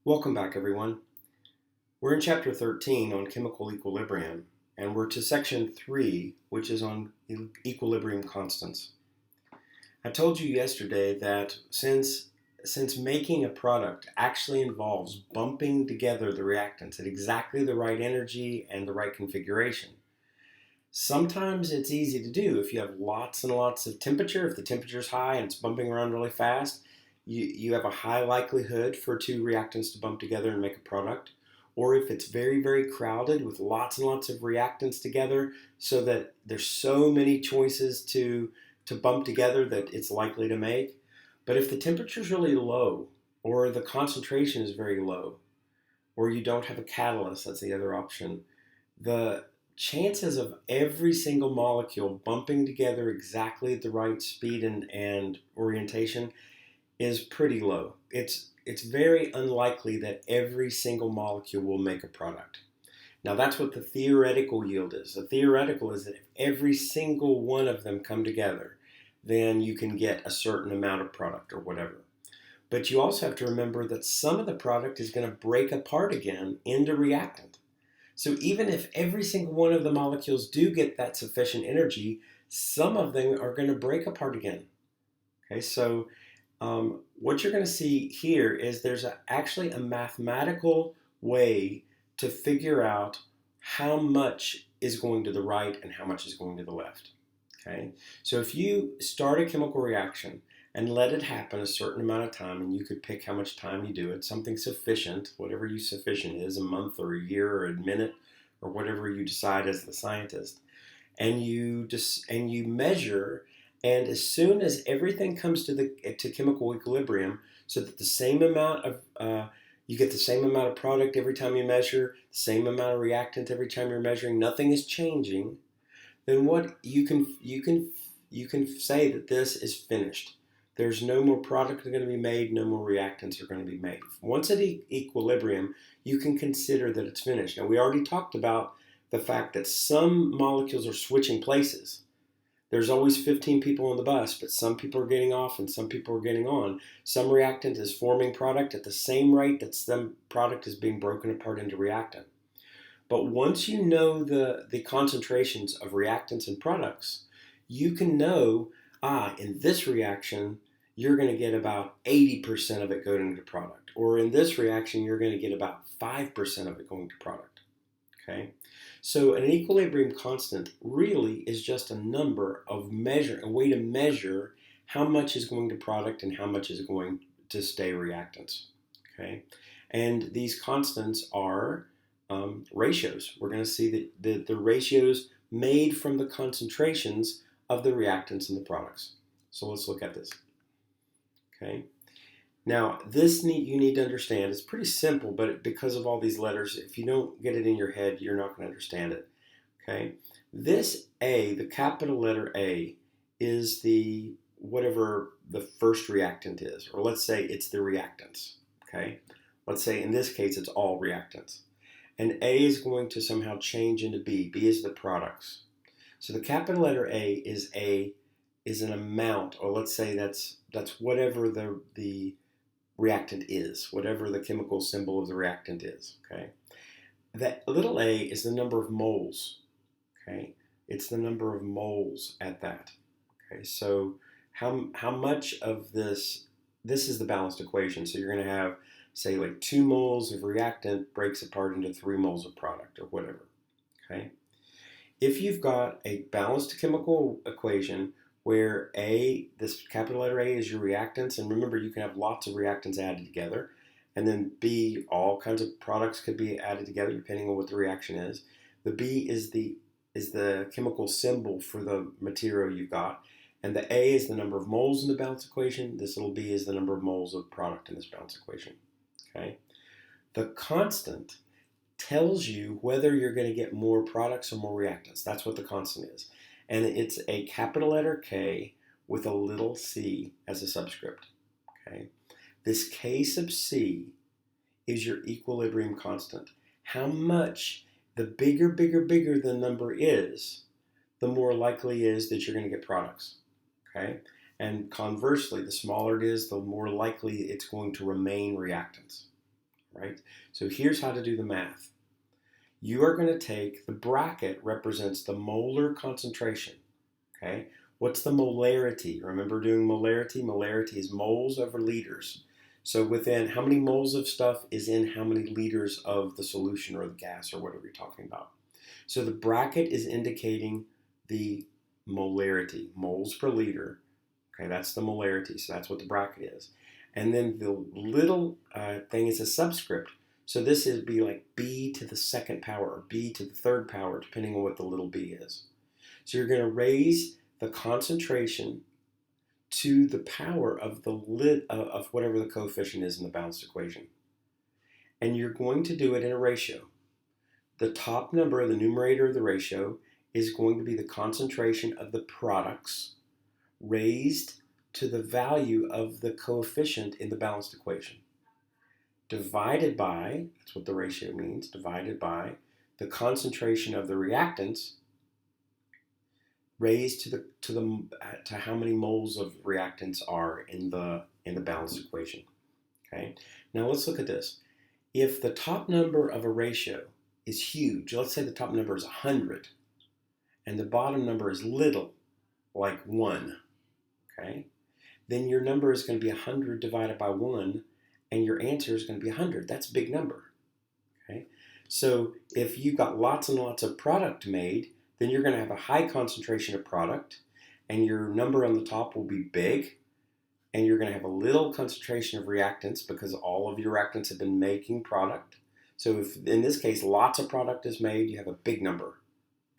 Welcome back, everyone. We're in Chapter 13 on chemical equilibrium, and we're to Section 3, which is on equilibrium constants. I told you yesterday that since making a product actually involves bumping together the reactants at exactly the right energy and the right configuration, sometimes it's easy to do if you have lots and lots of temperature. If the temperature is high and it's bumping around really fast, you have a high likelihood for two reactants to bump together and make a product. Or if it's very, very crowded with lots and lots of reactants together, so that there's so many choices to bump together that it's likely to make. But if the temperature is really low, or the concentration is very low, or you don't have a catalyst, that's the other option, the chances of every single molecule bumping together exactly at the right speed and orientation is pretty low. It's very unlikely that every single molecule will make a product. Now that's what the theoretical yield is. The theoretical is that if every single one of them come together, then you can get a certain amount of product or whatever. But you also have to remember that some of the product is going to break apart again into reactant. So even if every single one of the molecules do get that sufficient energy, some of them are going to break apart again. Okay, so what you're going to see here is there's actually a mathematical way to figure out how much is going to the right and how much is going to the left. Okay, so if you start a chemical reaction and let it happen a certain amount of time, and you could pick how much time you do it, something sufficient, whatever you sufficient is, a month or a year or a minute or whatever you decide as the scientist, and you measure, and as soon as everything comes to chemical equilibrium, so that the same amount of you get the same amount of product every time you measure, the same amount of reactant every time you're measuring, nothing is changing, then what you can say that this is finished. There's no more product going to be made, no more reactants are going to be made. Once at equilibrium, you can consider that it's finished. Now, we already talked about the fact that some molecules are switching places. There's always 15 people on the bus, but some people are getting off and some people are getting on. Some reactant is forming product at the same rate that some product is being broken apart into reactant. But once you know the concentrations of reactants and products, you can know, in this reaction, you're going to get about 80% of it going to product. Or in this reaction, you're going to get about 5% of it going to product. Okay? So an equilibrium constant really is just a number of a way to measure how much is going to product and how much is going to stay reactants. Okay? And these constants are ratios. We're going to see the ratios made from the concentrations of the reactants and the products. So let's look at this. Okay. Now, you need to understand. It's pretty simple, but because of all these letters, if you don't get it in your head, you're not going to understand it. Okay. This A, the capital letter A, is the whatever the first reactant is, or let's say it's the reactants. Okay. Let's say in this case it's all reactants. And A is going to somehow change into B. B is the products. So the capital letter A is an amount, or let's say that's whatever the reactant is, whatever the chemical symbol of the reactant is. Okay, that little a is the number of moles. Okay, it's the number of moles at that. Okay, so how much of this is the balanced equation. So you're going to have, say, like 2 moles of reactant breaks apart into 3 moles of product or whatever. Okay, if you've got a balanced chemical equation where this capital letter A is your reactants, and remember you can have lots of reactants added together, and then B, all kinds of products could be added together depending on what the reaction is. The B is the chemical symbol for the material you've got, and the A is the number of moles in the balance equation. This little b is the number of moles of product in this balance equation. Okay, the constant tells you whether you're going to get more products or more reactants. That's what the constant is. And it's a capital letter K with a little c as a subscript. Okay? This K sub c is your equilibrium constant. How much, the bigger the number is, the more likely it is that you're going to get products. Okay? And conversely, the smaller it is, the more likely it's going to remain reactants. right? So here's how to do the math. You are going to take the bracket represents the molar concentration, okay? What's the molarity? Remember doing molarity? Molarity is moles over liters. So within how many moles of stuff is in how many liters of the solution or the gas or whatever you're talking about. So the bracket is indicating the molarity, moles per liter. Okay, that's the molarity, so that's what the bracket is. And then the little thing is a subscript. So this would be like b to the second power or b to the third power, depending on what the little b is. So you're going to raise the concentration to the power of the of whatever the coefficient is in the balanced equation. And you're going to do it in a ratio. The top number of the numerator of the ratio is going to be the concentration of the products raised to the value of the coefficient in the balanced equation, divided by, that's what the ratio means, divided by the concentration of the reactants raised to how many moles of reactants are in the balanced equation. Okay. Now let's look at this. If the top number of a ratio is huge, let's say the top number is 100, and the bottom number is little, like 1, okay, then your number is going to be 100 divided by 1, and your answer is going to be 100. That's a big number. Okay? So if you've got lots and lots of product made, then you're going to have a high concentration of product, and your number on the top will be big, and you're going to have a little concentration of reactants because all of your reactants have been making product. So if in this case lots of product is made, you have a big number.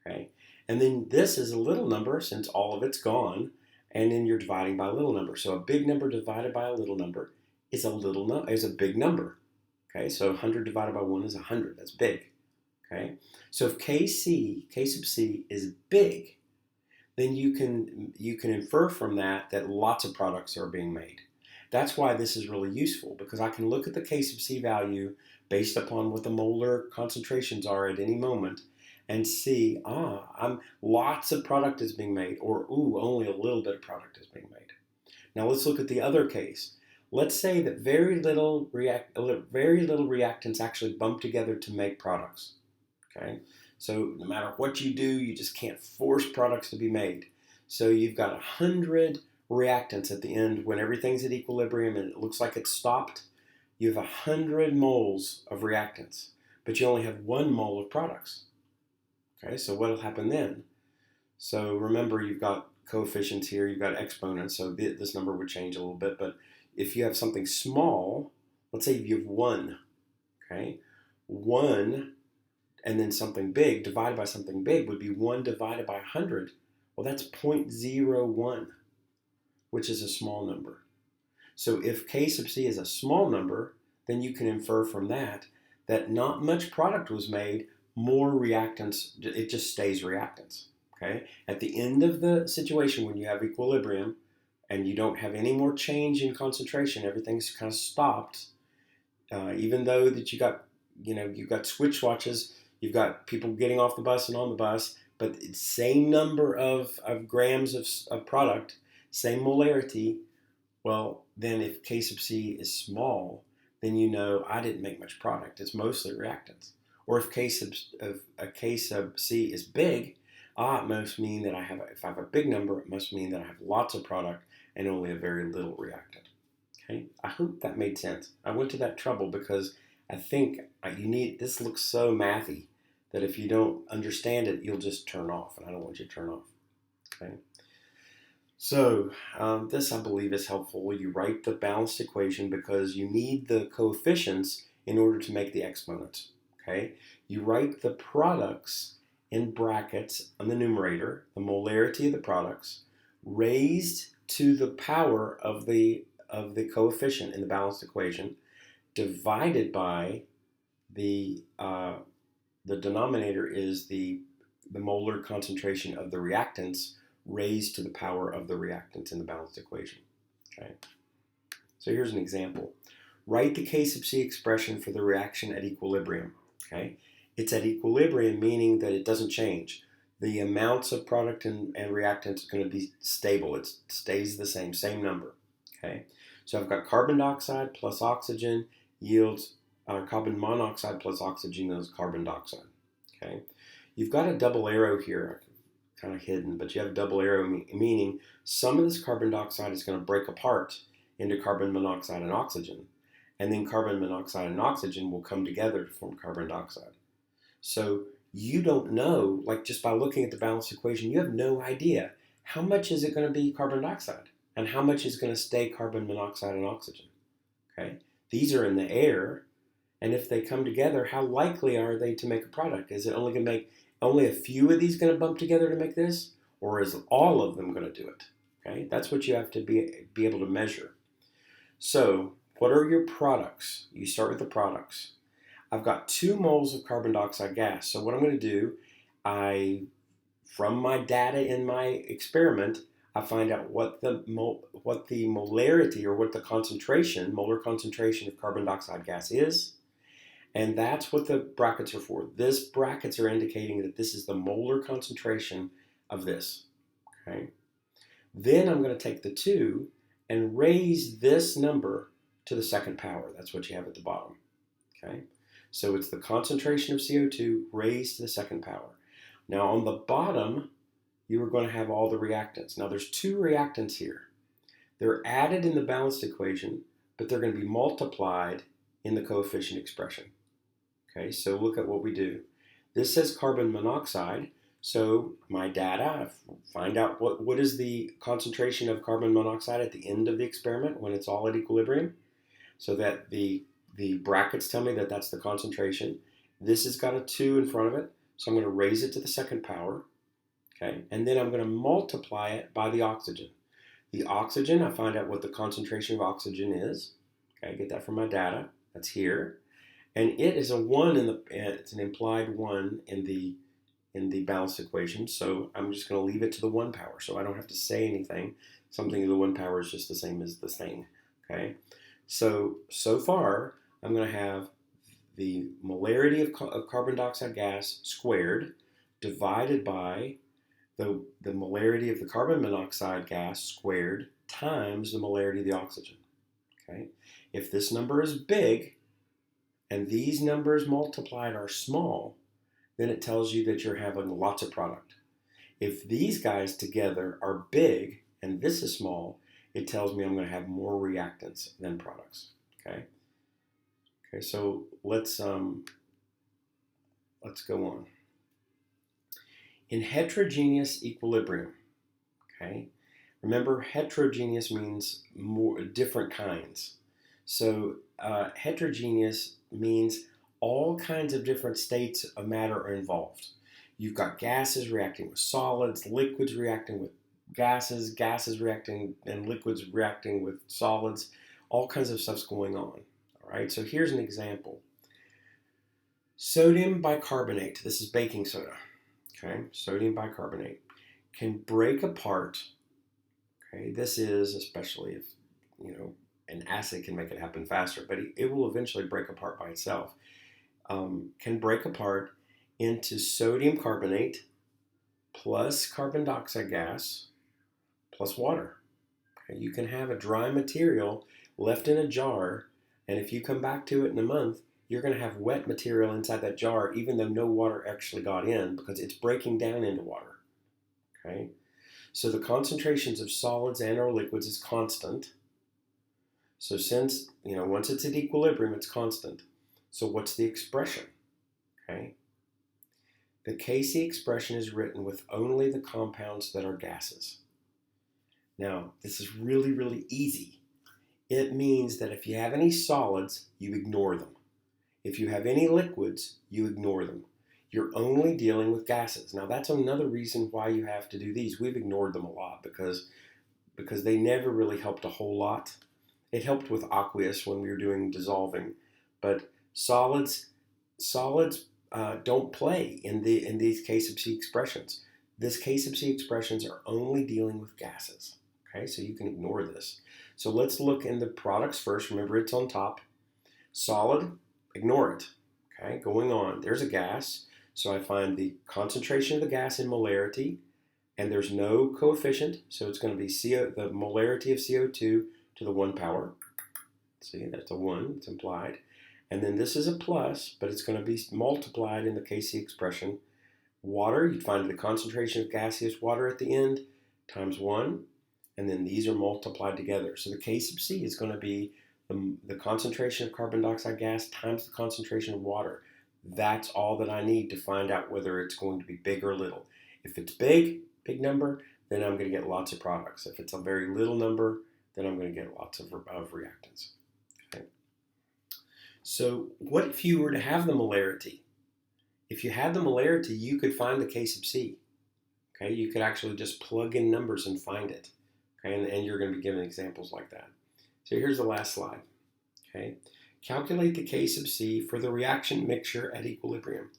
Okay? And then this is a little number since all of it's gone, and then you're dividing by a little number. So a big number divided by a little number is a big number. Okay, so 100 divided by 1 is 100. That's big. Okay, so if K sub C is big, then you can infer from that lots of products are being made. That's why this is really useful, because I can look at the K sub C value based upon what the molar concentrations are at any moment and see, lots of product is being made, or only a little bit of product is being made. Now let's look at the other case. Let's say that very little reactants actually bump together to make products. Okay, so no matter what you do, you just can't force products to be made. So you've got 100 reactants at the end when everything's at equilibrium and it looks like it's stopped. You have 100 moles of reactants, but you only have 1 mole of products. Okay, so what will happen then? So remember, you've got coefficients here, you've got exponents, so this number would change a little bit. But if you have something small, let's say you have 1, okay, 1 and then something big divided by something big would be 1 divided by 100. Well, that's 0.01, which is a small number. So if K sub C is a small number, then you can infer from that not much product was made, more reactants, it just stays reactants. Okay? At the end of the situation, when you have equilibrium and you don't have any more change in concentration, everything's kind of stopped, even though that you've got switch watches, you've got people getting off the bus and on the bus, but it's same number of grams of product, same molarity. Well, then if K sub C is small, then you know I didn't make much product. It's mostly reactants. Or if K sub C is big, it must mean that if I have a big number, it must mean that I have lots of product and only a very little reactant. Okay, I hope that made sense. I went to that trouble because I think this looks so mathy that if you don't understand it, you'll just turn off, and I don't want you to turn off. Okay. So this, I believe, is helpful. You write the balanced equation because you need the coefficients in order to make the exponents. Okay, you write the products in brackets on the numerator, the molarity of the products, raised to the power of the coefficient in the balanced equation, divided by the denominator is the molar concentration of the reactants raised to the power of the reactants in the balanced equation. Okay. So here's an example. Write the K sub C expression for the reaction at equilibrium. Okay. It's at equilibrium, meaning that it doesn't change. The amounts of product and reactants are going to be stable. It stays the same number. Okay. So I've got carbon dioxide plus oxygen yields carbon monoxide plus oxygen is carbon dioxide. Okay, you've got a double arrow here, kind of hidden, but you have a double arrow meaning some of this carbon dioxide is going to break apart into carbon monoxide and oxygen, and then carbon monoxide and oxygen will come together to form carbon dioxide. So you don't know, like just by looking at the balanced equation, you have no idea how much is it going to be carbon dioxide and how much is going to stay carbon monoxide and oxygen. Okay, these are in the air, and if they come together, how likely are they to make a product? Is it only going to make only a few of these going to bump together to make this, or is all of them going to do it? Okay, that's what you have to be able to measure. So, what are your products? You start with the products. I've got 2 moles of carbon dioxide gas. So what I'm going to do, from my data in my experiment, I find out what the molarity or what the concentration, molar concentration of carbon dioxide gas is. And that's what the brackets are for. These brackets are indicating that this is the molar concentration of this. Okay. Then I'm going to take the 2 and raise this number to the second power. That's what you have at the bottom. Okay. So it's the concentration of CO2 raised to the second power. Now on the bottom, you are going to have all the reactants. Now there's 2 reactants here. They're added in the balanced equation, but they're going to be multiplied in the coefficient expression. Okay, so look at what we do. This says carbon monoxide, so my data, I find out what is the concentration of carbon monoxide at the end of the experiment when it's all at equilibrium, so that the brackets tell me that that's the concentration. This has got a 2 in front of it, so I'm going to raise it to the second power. Okay, and then I'm going to multiply it by the oxygen. The oxygen, I find out what the concentration of oxygen is. Okay, I get that from my data. That's here. And it is a 1 it's an implied 1 in the balanced equation, so I'm just going to leave it to the 1 power, so I don't have to say anything. Something to the 1 power is just the same as the thing. Okay, so far I'm going to have the molarity of carbon dioxide gas squared divided by the molarity of the carbon monoxide gas squared times the molarity of the oxygen. Okay, if this number is big and these numbers multiplied are small, then it tells you that you're having lots of product. If these guys together are big and this is small, it tells me I'm going to have more reactants than products. Okay. Okay. So let's go on. In heterogeneous equilibrium, okay. Remember, heterogeneous means more different kinds. So heterogeneous means all kinds of different states of matter are involved. You've got gases reacting with solids, liquids reacting with gases, gases reacting and liquids reacting with solids. All kinds of stuff's going on. All right, so here's an example. Sodium bicarbonate, this is baking soda. Okay, sodium bicarbonate can break apart. Okay, this is especially if, an acid can make it happen faster, but it will eventually break apart by itself. Can break apart into sodium carbonate plus carbon dioxide gas plus water. Okay, you can have a dry material left in a jar, and if you come back to it in a month, you're going to have wet material inside that jar, even though no water actually got in, because it's breaking down into water. Okay, so the concentrations of solids and or liquids is constant. So since, once it's at equilibrium, it's constant. So what's the expression? Okay. The Kc expression is written with only the compounds that are gases. Now, this is really, really easy. It means that if you have any solids, you ignore them. If you have any liquids, you ignore them. You're only dealing with gases. Now, that's another reason why you have to do these. We've ignored them a lot because they never really helped a whole lot. It helped with aqueous when we were doing dissolving, but solids don't play in these K sub C expressions. This K sub C expressions are only dealing with gases. Okay, so you can ignore this. So let's look in the products first. Remember, it's on top. Solid, ignore it. Okay, going on. There's a gas, so I find the concentration of the gas in molarity, and there's no coefficient, so it's going to be the molarity of CO2 to the 1 power. See, that's a 1, it's implied. And then this is a plus, but it's going to be multiplied in the Kc expression. Water, you'd find the concentration of gaseous water at the end times 1, and then these are multiplied together. So the K sub C is going to be the concentration of carbon dioxide gas times the concentration of water. That's all that I need to find out whether it's going to be big or little. If it's big number, then I'm going to get lots of products. If it's a very little number, then I'm going to get lots of reactants. Okay. So what if you were to have the molarity? If you had the molarity, you could find the K sub C. Okay, you could actually just plug in numbers and find it. Okay, and you're going to be given examples like that. So here's the last slide. Okay, calculate the K sub C for the reaction mixture at equilibrium.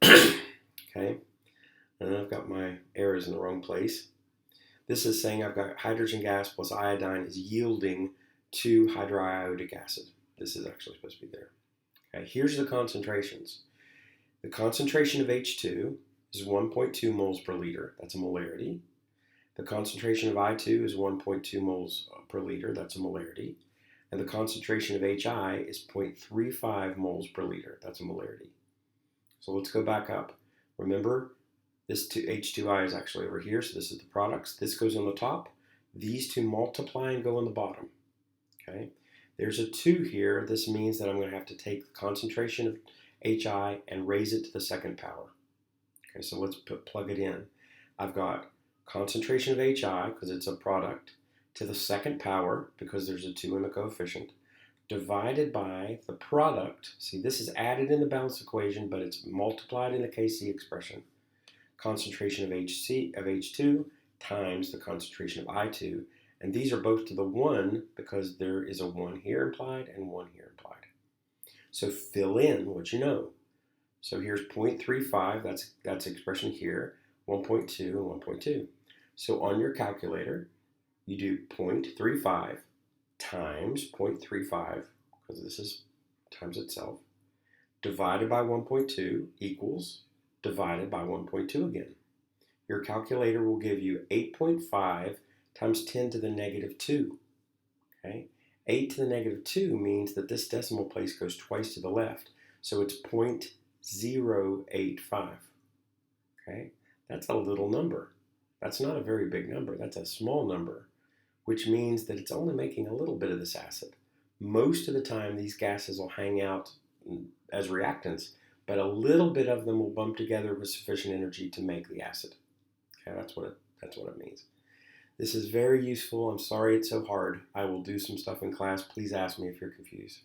Okay, and I've got my arrows in the wrong place. This is saying I've got hydrogen gas plus iodine is yielding to hydroiodic acid. This is actually supposed to be there. Okay, here's the concentrations. The concentration of H2 is 1.2 moles per liter. That's a molarity. The concentration of I2 is 1.2 moles per liter. That's a molarity. And the concentration of HI is 0.35 moles per liter. That's a molarity. So let's go back up. Remember, this H2I is actually over here, so this is the products. This goes on the top. These two multiply and go on the bottom. Okay. There's a 2 here. This means that I'm going to have to take the concentration of HI and raise it to the second power. Okay, so let's plug it in. I've got concentration of HI, because it's a product, to the second power, because there's a 2 in the coefficient, divided by the product. See, this is added in the balance equation, but it's multiplied in the Kc expression. Concentration of H2 times the concentration of I2, and these are both to the 1 because there is a 1 here implied and 1 here implied. So fill in what you know. So here's 0.35, that's expression here, 1.2 and 1.2. So on your calculator, you do 0.35 times 0.35, because this is times itself, divided by 1.2 equals divided by 1.2 again. Your calculator will give you 8.5 times 10 to the negative 2. Okay? 8 to the negative 2 means that this decimal place goes twice to the left. So it's 0.085. Okay? That's a little number. That's not a very big number. That's a small number, which means that it's only making a little bit of this acid. Most of the time, these gases will hang out as reactants, but a little bit of them will bump together with sufficient energy to make the acid. Okay, that's what it means. This is very useful. I'm sorry it's so hard. I will do some stuff in class. Please ask me if you're confused.